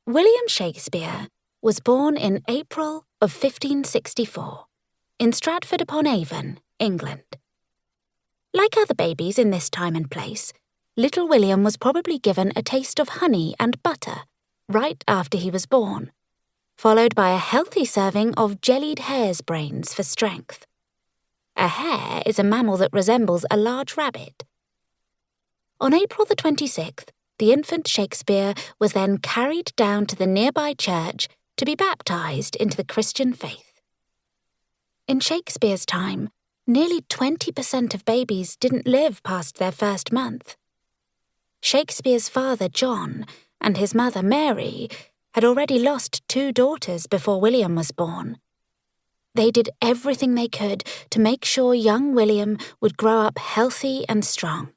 William Shakespeare was born in April of 1564 in Stratford-upon-Avon, England. Like other babies in this time and place, little William was probably given a taste of honey and butter right after he was born, followed by a healthy serving of jellied hare's brains for strength. A hare is a mammal that resembles a large rabbit. On April the 26th, the infant Shakespeare was then carried down to the nearby church to be baptized into the Christian faith. In Shakespeare's time, nearly 20% of babies didn't live past their first month. Shakespeare's father, John, and his mother, Mary, had already lost 2 daughters before William was born. They did everything they could to make sure young William would grow up healthy and strong.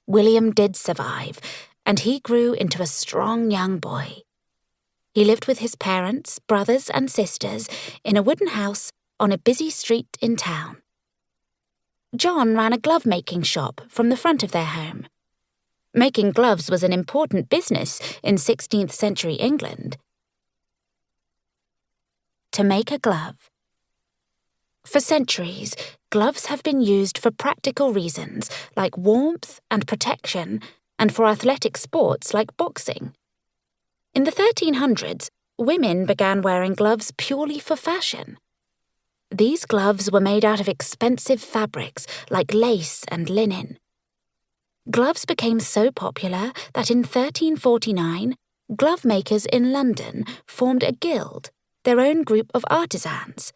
William did survive, and he grew into a strong young boy. He lived with his parents, brothers and sisters in a wooden house on a busy street in town. John ran a glove-making shop from the front of their home. Making gloves was an important business in 16th century England. To make a glove. For centuries, gloves have been used for practical reasons like warmth and protection, and for athletic sports like boxing. In the 1300s, women began wearing gloves purely for fashion. These gloves were made out of expensive fabrics like lace and linen. Gloves became so popular that in 1349, glove makers in London formed a guild, their own group of artisans.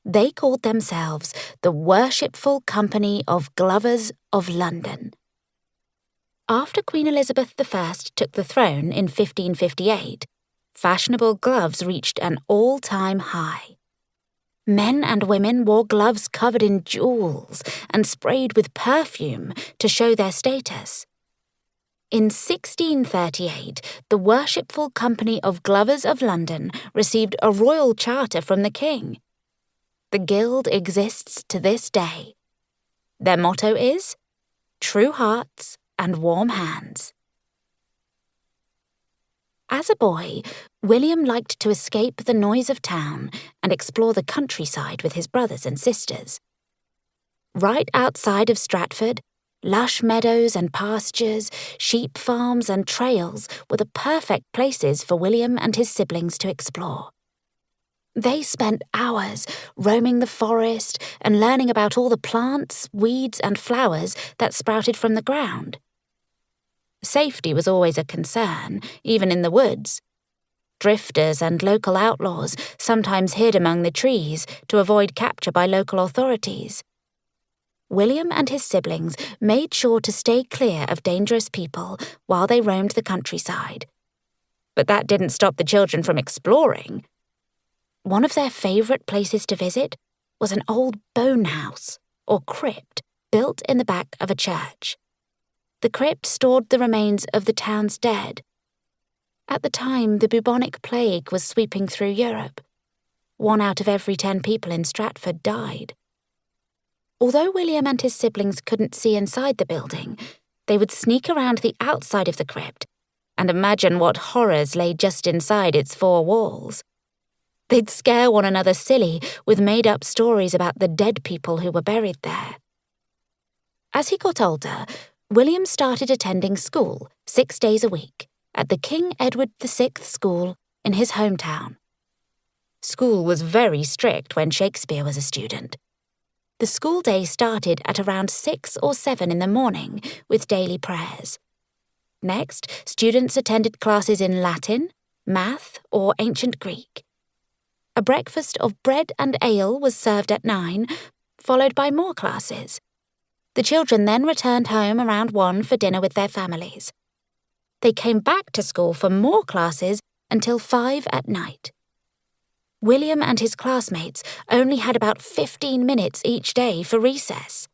They called themselves the Worshipful Company of Glovers of London. After Queen Elizabeth I took the throne in 1558, fashionable gloves reached an all-time high. Men and women wore gloves covered in jewels and sprayed with perfume to show their status. In 1638, the Worshipful Company of Glovers of London received a royal charter from the king. The guild exists to this day. Their motto is, "True hearts and warm hands." As a boy, William liked to escape the noise of town and explore the countryside with his brothers and sisters. Right outside of Stratford, lush meadows and pastures, sheep farms and trails were the perfect places for William and his siblings to explore. They spent hours roaming the forest and learning about all the plants, weeds and flowers that sprouted from the ground. Safety was always a concern, even in the woods. Drifters and local outlaws sometimes hid among the trees to avoid capture by local authorities. William and his siblings made sure to stay clear of dangerous people while they roamed the countryside. But that didn't stop the children from exploring. One of their favourite places to visit was an old bone house, or crypt, built in the back of a church. The crypt stored the remains of the town's dead. At the time, the bubonic plague was sweeping through Europe. 1 out of every 10 people in Stratford died. Although William and his siblings couldn't see inside the building, they would sneak around the outside of the crypt and imagine what horrors lay just inside its 4 walls. They'd scare one another silly with made-up stories about the dead people who were buried there. As he got older, William started attending school 6 days a week at the King Edward VI School in his hometown. School was very strict when Shakespeare was a student. The school day started at around 6 or 7 in the morning with daily prayers. Next, students attended classes in Latin, math, or ancient Greek. A breakfast of bread and ale was served at 9, followed by more classes. The children then returned home around 1 for dinner with their families. They came back to school for more classes until 5 at night. William and his classmates only had about 15 minutes each day for recess.